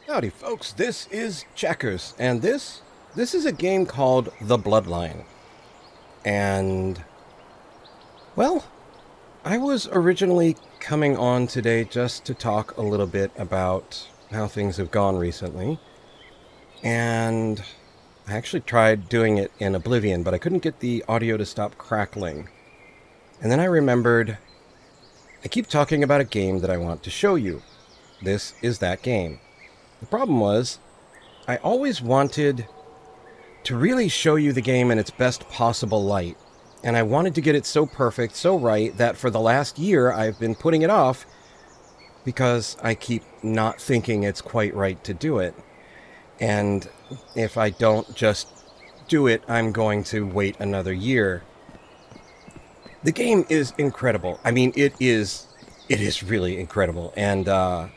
Howdy folks, this is Checkers, and this is a game called The Bloodline. And, well, I was originally coming on today just to talk a little bit about how things have gone recently. And I actually tried doing it in Oblivion, but I couldn't get the audio to stop crackling. And then I remembered, I keep talking about a game that I want to show you. This is that game. The problem was, I always wanted to really show you the game in its best possible light. And I wanted to get it so perfect, so right, that for the last year I've been putting it off because I keep not thinking it's quite right to do it. And if I don't just do it, I'm going to wait another year. The game is incredible. I mean, it is really incredible. And,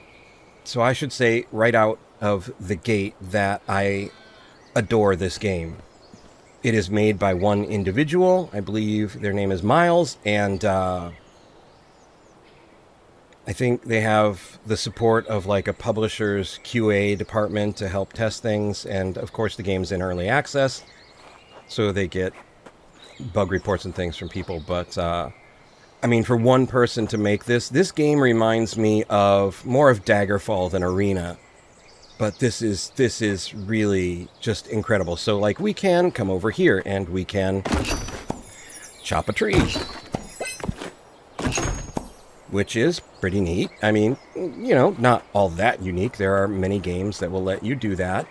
so I should say right out of the gate that I adore this game. It is made by one individual. I believe their name is Miles, and I think they have the support of like a publisher's QA department to help test things, and of course the game's in early access, so they get bug reports and things from people, but I mean, for one person to make this game reminds me of more of Daggerfall than Arena. But this is really just incredible. So, like, we can come over here and we can chop a tree. Which is pretty neat. I mean, you know, not all that unique. There are many games that will let you do that.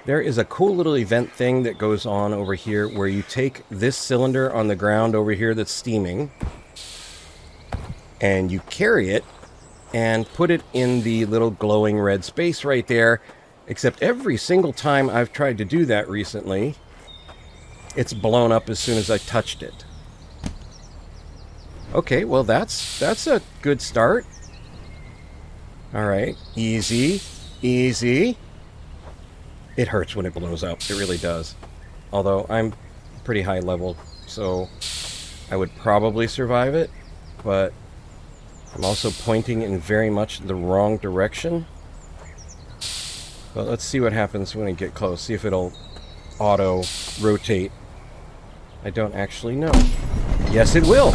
There is a cool little event thing that goes on over here where you take this cylinder on the ground over here that's steaming, and you carry it and put it in the little glowing red space right there. Except every single time I've tried to do that recently, it's blown up as soon as I touched it. Okay, well that's a good start. Alright, easy, easy. It hurts when it blows up, it really does. Although I'm pretty high level, so I would probably survive it, but I'm also pointing in very much the wrong direction. But let's see what happens when I get close. See if it'll auto-rotate. I don't actually know. Yes, it will!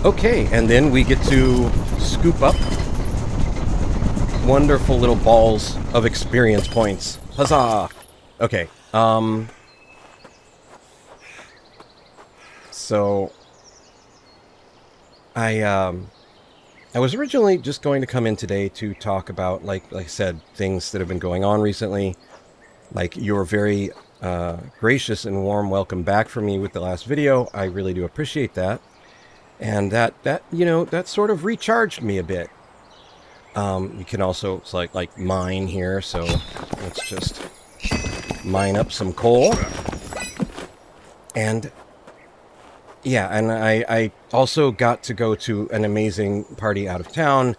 Okay, and then we get to scoop up wonderful little balls of experience points. Huzzah! Okay, so I was originally just going to come in today to talk about, like I said, things that have been going on recently, like your very gracious and warm welcome back for me with the last video. I really do appreciate that, and that you know, that sort of recharged me a bit. You can also, it's like mine here, so let's just mine up some coal. And yeah, and I also got to go to an amazing party out of town.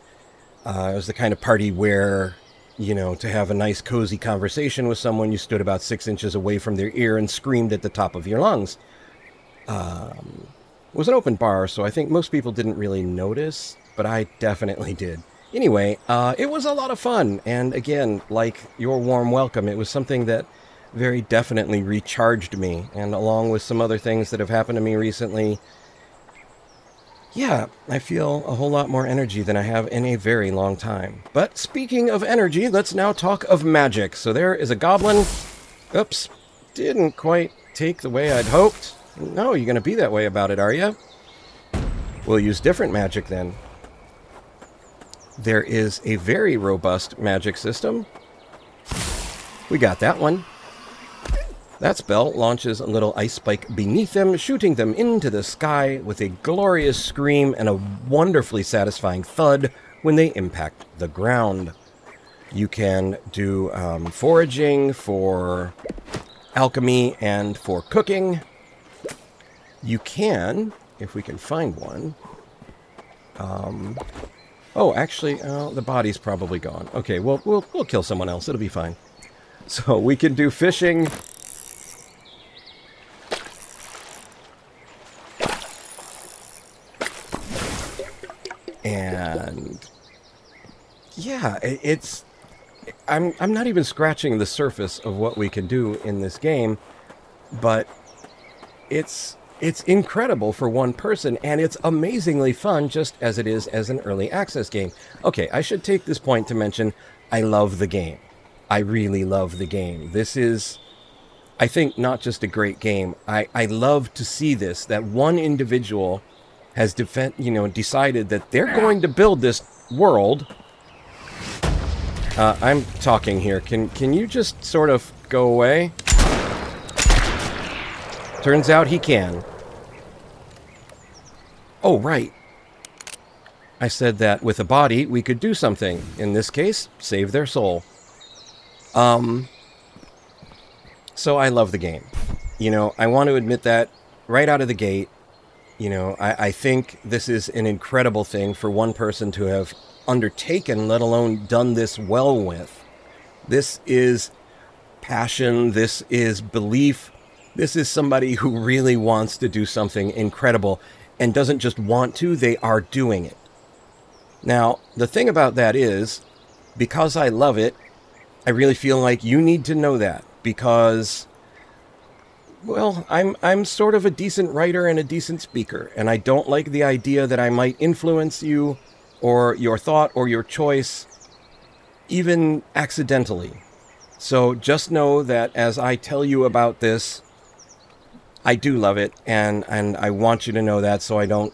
It was the kind of party where, you know, to have a nice cozy conversation with someone, you stood about 6 inches away from their ear and screamed at the top of your lungs. It was an open bar, so I think most people didn't really notice, but I definitely did. Anyway, it was a lot of fun, and again, like your warm welcome, it was something that very definitely recharged me, and along with some other things that have happened to me recently, yeah, I feel a whole lot more energy than I have in a very long time. But speaking of energy, let's now talk of magic. So there is a goblin. Oops, didn't quite take the way I'd hoped. No, you're going to be that way about it, are you? We'll use different magic then. There is a very robust magic system. We got that one. That spell launches a little ice spike beneath them, shooting them into the sky with a glorious scream and a wonderfully satisfying thud when they impact the ground. You can do foraging, for alchemy, and for cooking. You can, if we can find one. Oh, actually, the body's probably gone. Okay, well, we'll kill someone else. It'll be fine. So we can do fishing. yeah, I'm not even scratching the surface of what we can do in this game, but it's incredible for one person, and it's amazingly fun just as it is as an early access game. Okay, I should take this point to mention I love the game. I really love the game. This is, I think, not just a great game. I love to see this, that one individual has decided that they're going to build this world. I'm talking here. Can you just sort of go away? Turns out he can. Oh, right. I said that with a body, we could do something. In this case, save their soul. So I love the game. You know, I want to admit that right out of the gate. You know, I think this is an incredible thing for one person to have undertaken, let alone done this well with. This is passion. This is belief. This is somebody who really wants to do something incredible and doesn't just want to, they are doing it. Now, the thing about that is, because I love it, I really feel like you need to know that, because, well, I'm sort of a decent writer and a decent speaker, and I don't like the idea that I might influence you or your thought or your choice, even accidentally. So just know that as I tell you about this, I do love it, and I want you to know that, so I don't,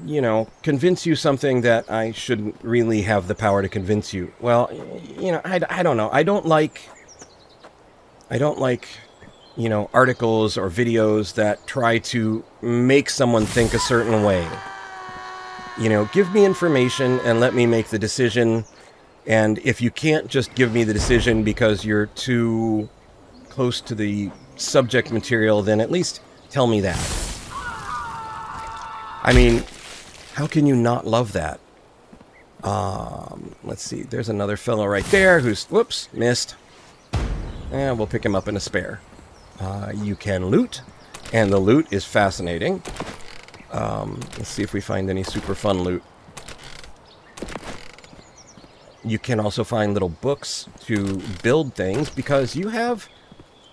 you know, convince you something that I shouldn't really have the power to convince you. Well, you know, I don't know. I don't like, you know, articles or videos that try to make someone think a certain way. You know, give me information and let me make the decision. And if you can't just give me the decision because you're too close to the subject material, then at least tell me that. I mean, how can you not love that? Let's see. There's another fellow right there who's, whoops, missed. And we'll pick him up in a spare. You can loot, and the loot is fascinating. Let's see if we find any super fun loot. You can also find little books to build things, because you have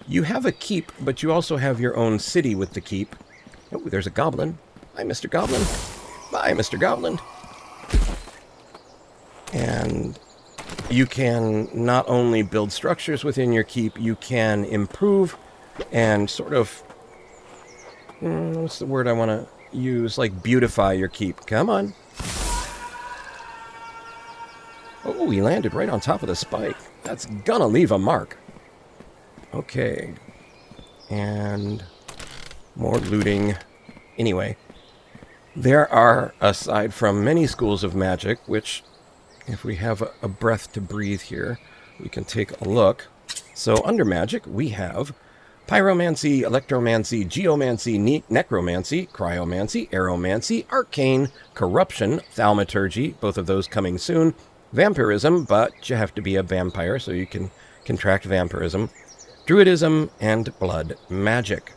a keep, but you also have your own city with the keep. Oh, there's a goblin. Hi, Mr. Goblin. Bye, Mr. Goblin. And you can not only build structures within your keep, you can improve and sort of, what's the word I want to use? Like beautify your keep. Come on. Oh, he landed right on top of the spike. That's gonna leave a mark. Okay. And more looting. Anyway, there are, aside from many schools of magic, which, if we have a breath to breathe here, we can take a look. So under magic, we have pyromancy, electromancy, geomancy, necromancy, cryomancy, aeromancy, arcane, corruption, thaumaturgy, both of those coming soon, vampirism, but you have to be a vampire so you can contract vampirism, druidism, and blood magic.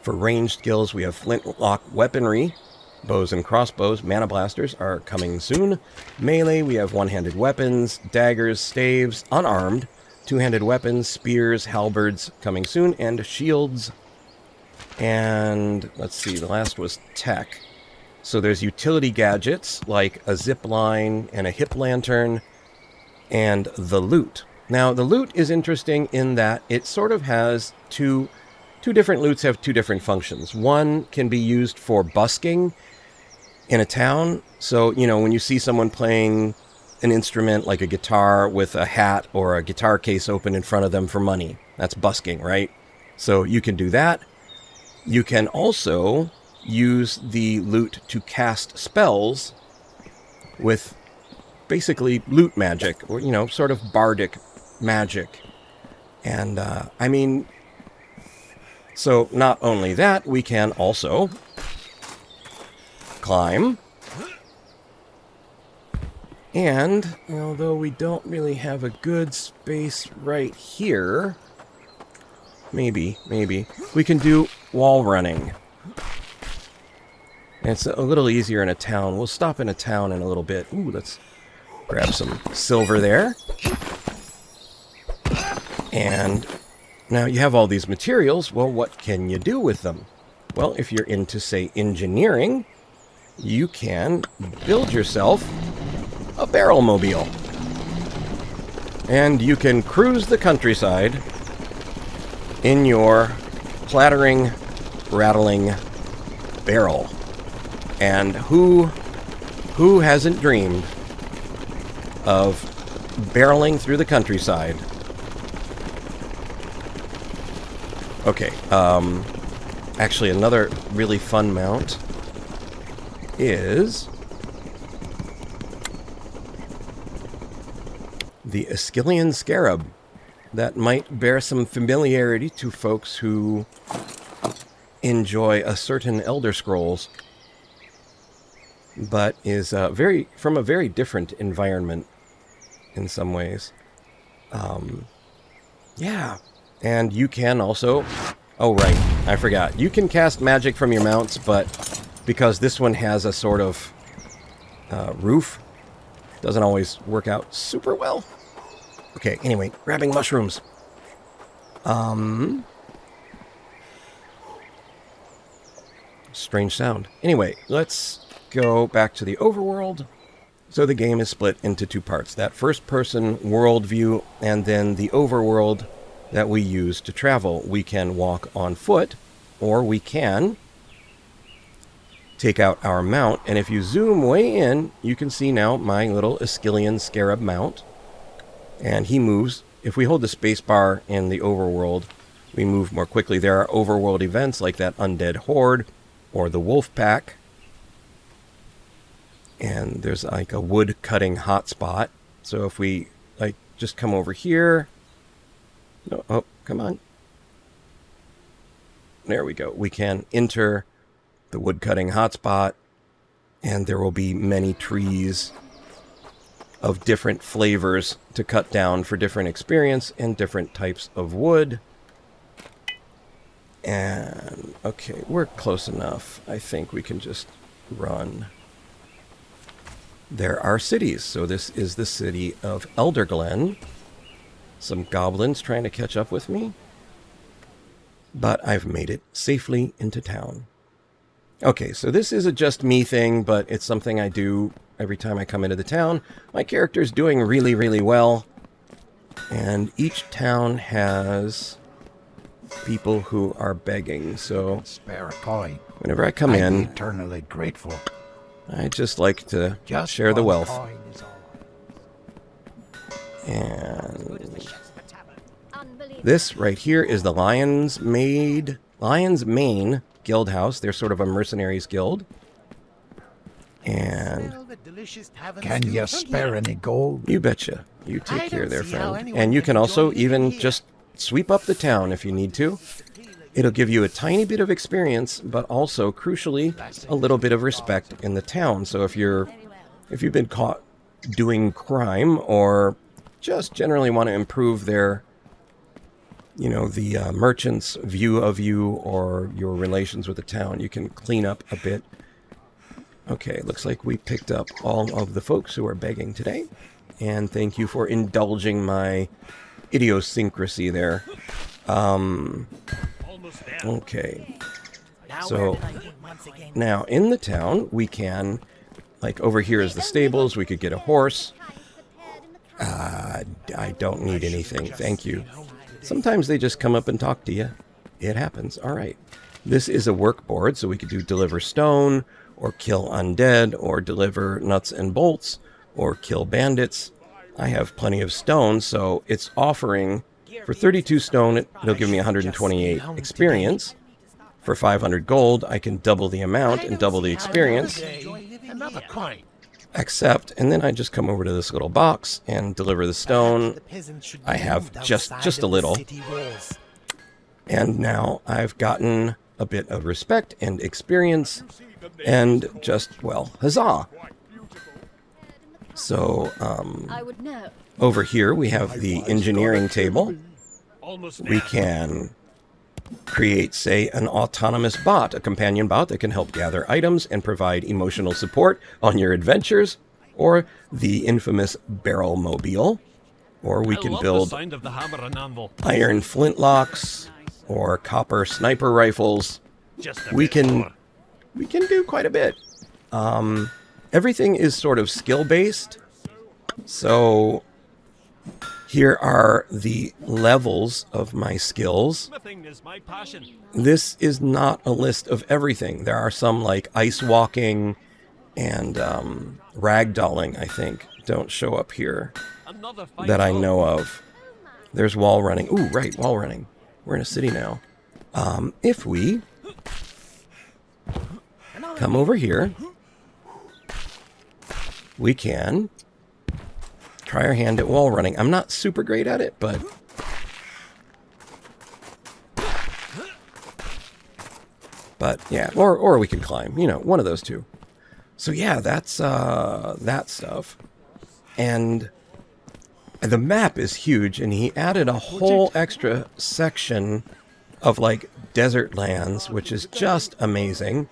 For ranged skills, we have flintlock weaponry, bows and crossbows, mana blasters are coming soon. Melee, we have one-handed weapons, daggers, staves, unarmed, two-handed weapons, spears, halberds coming soon, and shields. And let's see, the last was tech. So there's utility gadgets like a zip line and a hip lantern, and the loot. Now, the loot is interesting in that it sort of has two different loots have two different functions. One can be used for busking in a town. So, you know, when you see someone playing an instrument like a guitar with a hat or a guitar case open in front of them for money, that's busking, right? So you can do that. You can also use the loot to cast spells with basically loot magic, or, you know, sort of bardic magic. And, I mean, so not only that, we can also climb. And, although we don't really have a good space right here, maybe, we can do wall running. And it's a little easier in a town. We'll stop in a town in a little bit. Ooh, let's Grab some silver there. And now you have all these materials. Well, what can you do with them? Well, if you're into, say, engineering, you can build yourself a barrel mobile. And you can cruise the countryside in your clattering, rattling barrel. And who hasn't dreamed of barreling through the countryside? Okay, actually another really fun mount is the Askelion Scarab. That might bear some familiarity to folks who enjoy a certain Elder Scrolls, but is from a very different environment in some ways. Yeah, and you can also... Oh, right, I forgot. You can cast magic from your mounts, but because this one has a sort of roof, doesn't always work out super well. Okay, anyway, grabbing mushrooms. Strange sound. Anyway, let's go back to the overworld. So the game is split into two parts. That first-person world view, and then the overworld that we use to travel. We can walk on foot, or we can take out our mount. And if you zoom way in, you can see now my little Askelion Scarab mount. And he moves. If we hold the space bar in the overworld, we move more quickly. There are overworld events like that undead horde or the wolf pack. And there's like a wood cutting hotspot. So if we like just come over here. No, oh, come on. There we go. We can enter the wood cutting hotspot, and there will be many trees of different flavors to cut down for different experience and different types of wood. And, okay, we're close enough. I think we can just run. There are cities. So this is the city of Elderglen. Some goblins trying to catch up with me. But I've made it safely into town. Okay, so this is a just me thing, but it's something I do every time I come into the town. My character's doing really, really well. And each town has people who are begging, so spare a coin. Whenever I come in, eternally grateful. I just like to Just share the wealth. Coin is all. And this right here is the Lion's Mane Guild House. They're sort of a mercenaries guild. And can you spare any gold? You betcha. You take care there, friend. And you can also even just sweep up the town if you need to. It'll give you a tiny bit of experience, but also, crucially, a little bit of respect in the town. So if you've been caught doing crime or just generally want to improve their, the merchant's view of you or your relations with the town, you can clean up a bit. Okay, looks like we picked up all of the folks who are begging today. And thank you for indulging my idiosyncrasy there. Okay. So, now in the town, we can, like over here is the stables, we could get a horse. I don't need anything, thank you. Sometimes they just come up and talk to you. It happens, alright. This is a work board, so we could do deliver stone, or kill undead, or deliver nuts and bolts, or kill bandits. I have plenty of stone, so it's offering, for 32 stone, it'll give me 128 experience. For 500 gold, I can double the amount and double the experience. Another coin. Accept, and then I just come over to this little box and deliver the stone. I have just a little. And now I've gotten a bit of respect and experience, and just, well, huzzah! So, over here we have the engineering table. We can create, say, an autonomous bot, a companion bot that can help gather items and provide emotional support on your adventures. or the infamous barrel mobile, or we can build iron flintlocks or copper sniper rifles. We can do quite a bit. Everything is sort of skill-based. So here are the levels of my skills. This is not a list of everything. There are some like ice walking and ragdolling, I think, don't show up here that I know of. There's wall running. Ooh, right, wall running. We're in a city now. If we come over here, we can try our hand at wall running. I'm not super great at it, but yeah, or we can climb, you know, one of those two. So yeah, that's that stuff. And the map is huge, and he added a whole extra section of like desert lands, which is just amazing.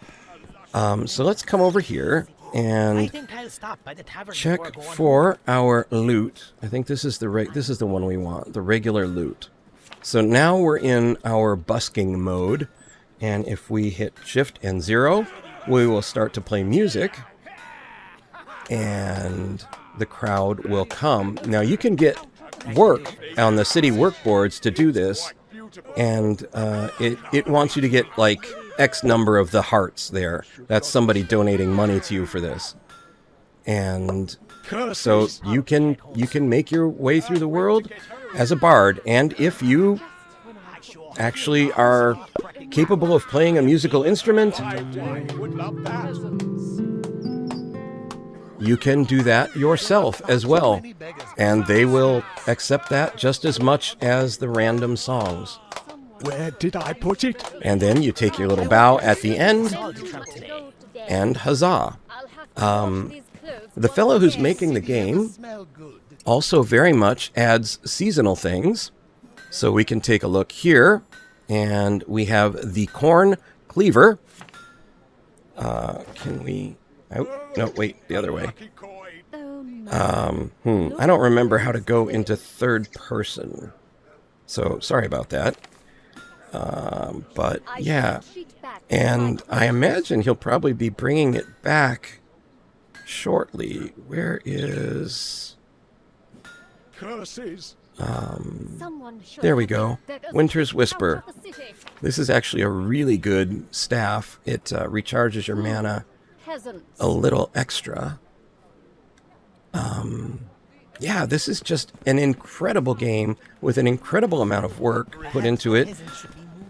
So let's come over here and check for our loot. I think this is the one we want, the regular loot. So now we're in our busking mode, and if we hit Shift and 0, we will start to play music, and the crowd will come. Now you can get work on the city work boards to do this, and it wants you to get like X number of the hearts there. That's somebody donating money to you for this. And so you can make your way through the world as a bard, and if you actually are capable of playing a musical instrument, you can do that yourself as well, and they will accept that just as much as the random songs. Where did I put it? And then you take your little bow at the end, and huzzah. The fellow who's making the game also very much adds seasonal things. So we can take a look here, and we have the corn cleaver. Can we... Oh, no, wait, the other way. I don't remember how to go into third person. So, sorry about that. But, yeah. And I imagine he'll probably be bringing it back shortly. Where is... Curses. There we go. Winter's Whisper. This is actually a really good staff. It recharges your mana a little extra. Yeah, this is just an incredible game with an incredible amount of work put into it.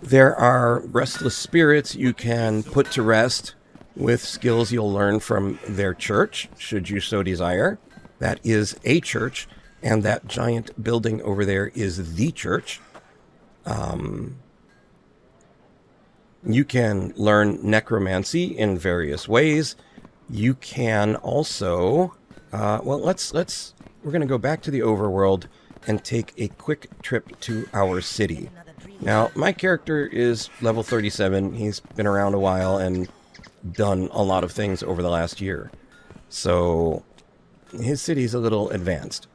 There are restless spirits you can put to rest with skills you'll learn from their church, should you so desire. That is a church, and that giant building over there is the church. You can learn necromancy in various ways. You can also, we're going to go back to the overworld and take a quick trip to our city. Now, my character is level 37. He's been around a while and done a lot of things over the last year. So, his city's a little advanced.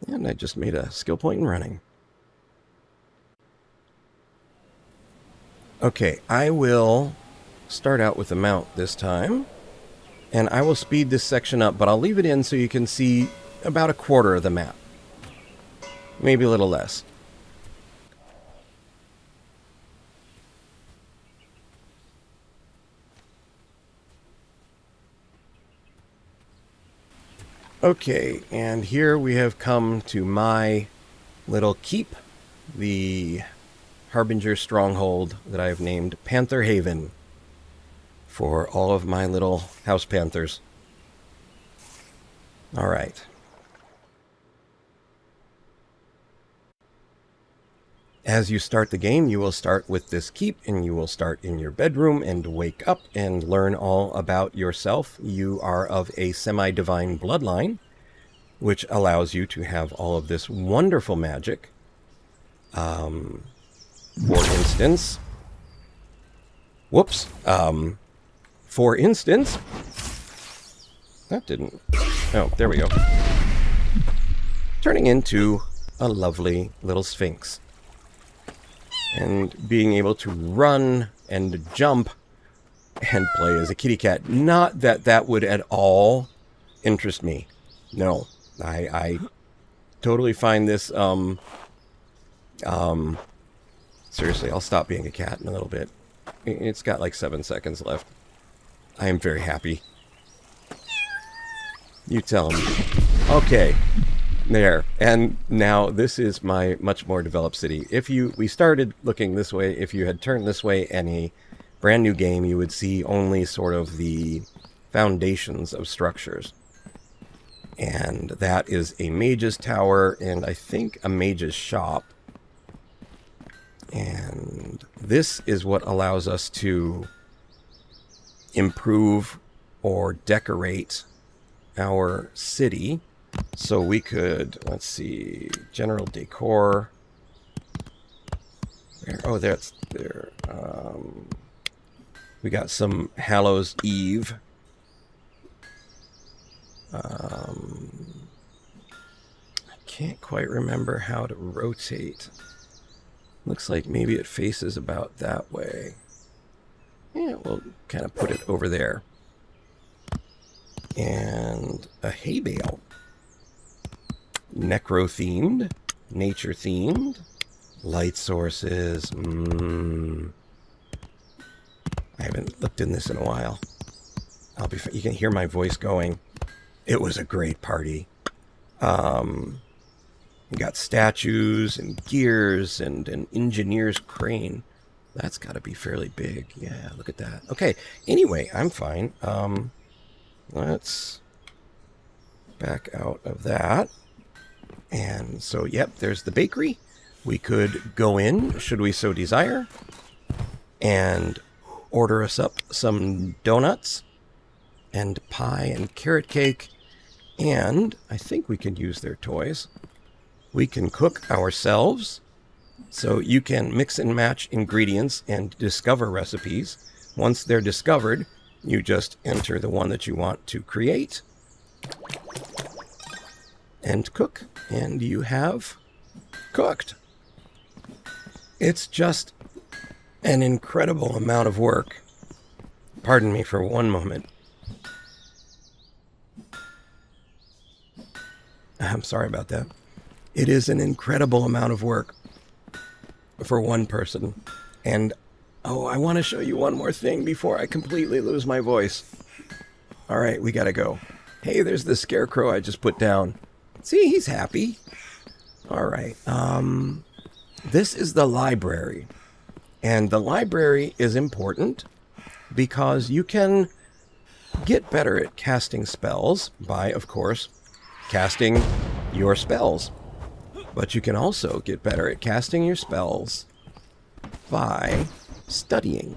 And I just made a skill point in running. Okay, I will start out with a mount this time. And I will speed this section up, but I'll leave it in so you can see about a quarter of the map. Maybe a little less. Okay, and here we have come to my little keep, the Harbinger stronghold that I have named Panther Haven, for all of my little house panthers. All right. As you start the game, you will start with this keep, and you will start in your bedroom and wake up and learn all about yourself. You are of a semi-divine bloodline, which allows you to have all of this wonderful magic. For instance, that didn't... Oh, there we go. Turning into a lovely little sphinx. And being able to run and jump and play as a kitty cat. Not that that would at all interest me. No. I totally find this... seriously, I'll stop being a cat in a little bit. It's got like 7 seconds left. I am very happy. You tell him. Okay. There. And now this is my much more developed city. We started looking this way. If you had turned this way in a brand new game, you would see only sort of the foundations of structures. And that is a mage's tower and I think a mage's shop. And this is what allows us to improve or decorate our city. So we could, let's see, general decor. Oh, that's there. We got some Hallows Eve. I can't quite remember how to rotate. Looks like maybe it faces about that way. Yeah, we'll kind of put it over there. And a hay bale. Necro-themed. Nature-themed. Light sources. I haven't looked in this in a while. You can hear my voice going. It was a great party. We got statues and gears and an engineer's crane. That's got to be fairly big. Yeah, look at that. Okay, anyway, I'm fine. Let's back out of that. And so, yep, there's the bakery. We could go in, should we so desire, and order us up some donuts and pie and carrot cake. And I think we can use their toys. We can cook ourselves, so you can mix and match ingredients and discover recipes. Once they're discovered, you just enter the one that you want to create and cook, and you have cooked. It's just an incredible amount of work. Pardon me for one moment. I'm sorry about that. It is an incredible amount of work for one person. And, oh, I want to show you one more thing before I completely lose my voice. All right, we got to go. Hey, there's the scarecrow I just put down. See, he's happy. All right. This is the library. And the library is important because you can get better at casting spells by, of course, casting your spells. But you can also get better at casting your spells by studying.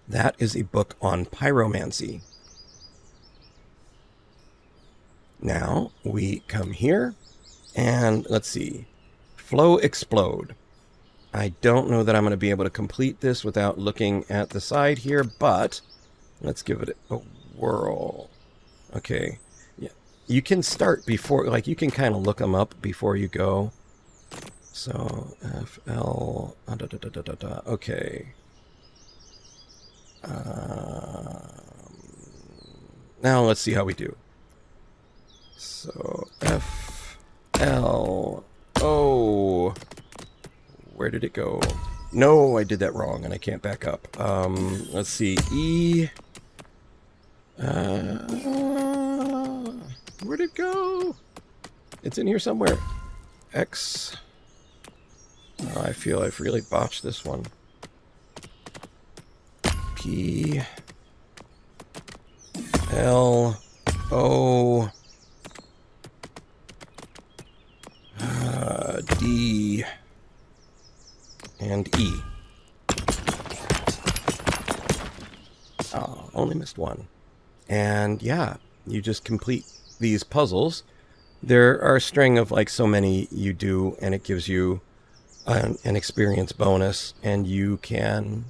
That is a book on pyromancy. Now we come here and let's see. Flow Explode. I don't know that I'm going to be able to complete this without looking at the side here, but let's give it a whirl. Okay. Yeah. You can start before, like you can kind of look them up before you go. So, FL, okay. Now let's see how we do. So, FL, O, where did it go? No, I did that wrong and I can't back up. Let's see, E, where'd it go? It's in here somewhere. X, oh, I feel I've really botched this one. P, L, O, D, and E. Oh, only missed one. And yeah, you just complete these puzzles. There are a string of like so many you do, and it gives you an experience bonus, and you can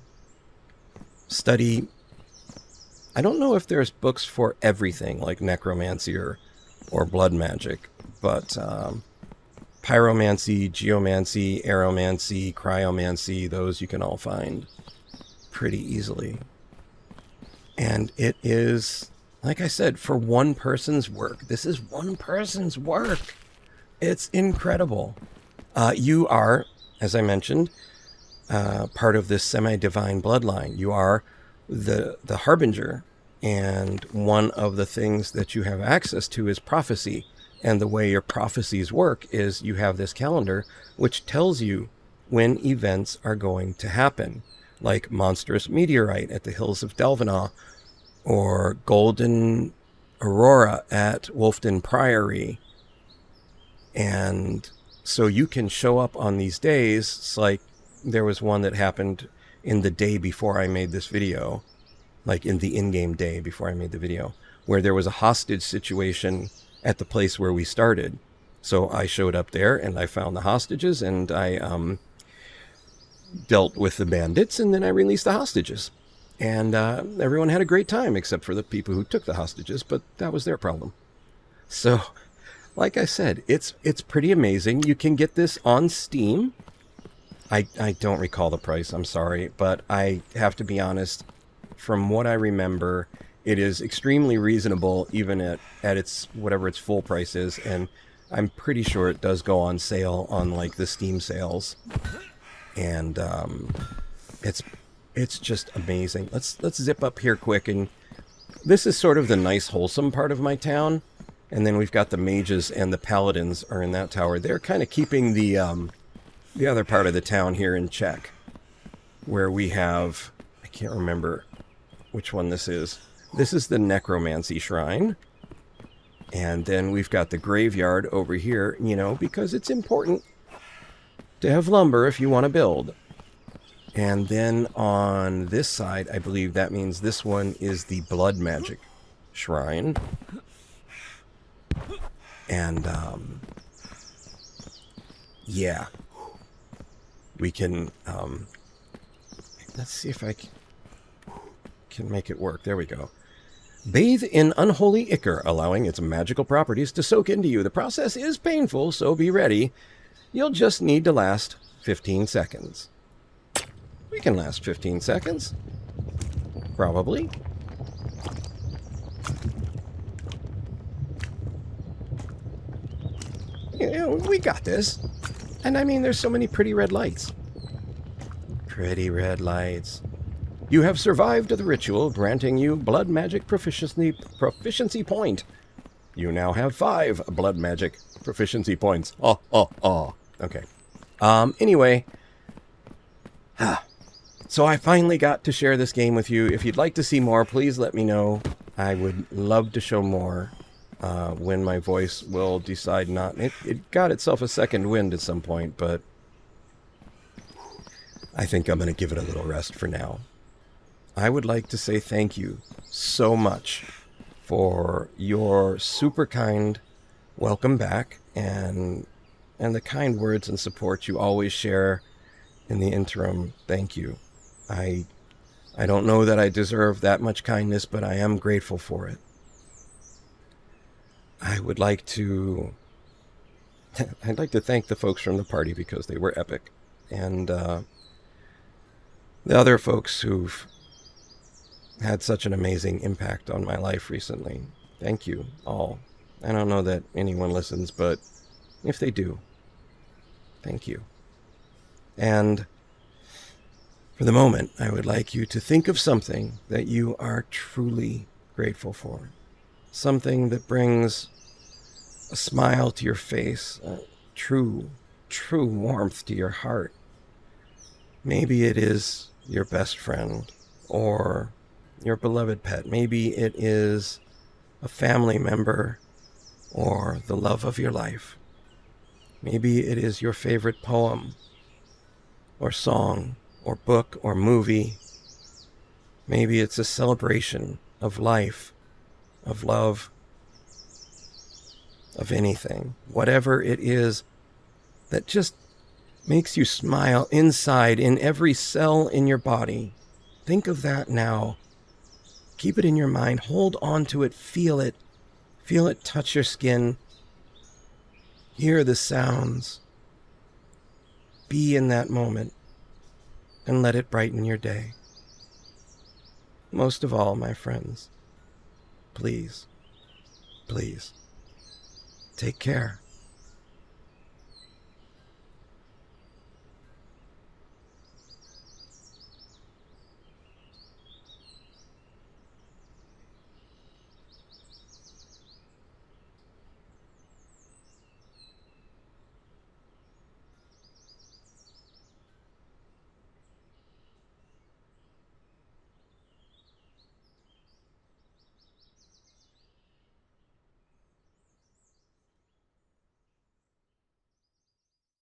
study I don't know if there's books for everything, like necromancy or blood magic, but pyromancy, geomancy, aeromancy, cryomancy, those you can all find pretty easily. And it is, like I said, for one person's work. This is one person's work. It's incredible. You are, as I mentioned, part of this semi-divine bloodline. You are the Harbinger, and one of the things that you have access to is prophecy. And the way your prophecies work is you have this calendar which tells you when events are going to happen, like monstrous meteorite at the hills of Delvenaugh, or golden aurora at Wolfden Priory. And so you can show up on these days. It's like there was one that happened in the day before I made this video, like in the in-game day before I made the video, where there was a hostage situation at the place where we started. So I showed up there and I found the hostages, and I dealt with the bandits, and then I released the hostages. And everyone had a great time except for the people who took the hostages, but that was their problem. So, like I said, it's pretty amazing. You can get this on Steam. I don't recall the price, I'm sorry, but I have to be honest, from what I remember, it is extremely reasonable even at its whatever its full price is, and I'm pretty sure it does go on sale on like the Steam sales. And it's just amazing. Let's zip up here quick, and this is sort of the nice wholesome part of my town. And then we've got the mages and the paladins are in that tower. They're kind of keeping the other part of the town here in check, where we have, I can't remember which one this is. This is the necromancy shrine. And then we've got the graveyard over here, you know, because it's important to have lumber if you want to build. And then on this side, I believe that means this one is the blood magic shrine. And, yeah. We can, let's see if I can make it work. There we go. Bathe in unholy ichor, allowing its magical properties to soak into you. The process is painful, so be ready. You'll just need to last 15 seconds. We can last 15 seconds. Probably. Yeah, we got this. And I mean, there's so many pretty red lights. Pretty red lights. You have survived the ritual, granting you blood magic proficiency point. You now have 5 blood magic proficiency points. Oh. Okay. Anyway. So I finally got to share this game with you. If you'd like to see more, please let me know. I would love to show more when my voice will decide not. It got itself a second wind at some point, but I think I'm going to give it a little rest for now. I would like to say thank you so much for your super kind welcome back and the kind words and support you always share in the interim. Thank you. I don't know that I deserve that much kindness, but I am grateful for it. I'd like to thank the folks from the party because they were epic, and the other folks who've had such an amazing impact on my life recently. Thank you all. I don't know that anyone listens, but if they do, thank you. And for the moment, I would like you to think of something that you are truly grateful for. Something that brings a smile to your face, a true warmth to your heart. Maybe it is your best friend or your beloved pet. Maybe it is a family member or the love of your life. Maybe it is your favorite poem or song or book or movie. Maybe it's a celebration of life, of love, of anything. Whatever it is that just makes you smile inside in every cell in your body. Think of that now Keep it in your mind. Hold on to it. Feel it. Feel it touch your skin. Hear the sounds. Be in that moment and let it brighten your day. Most of all, my friends, please, please, take care.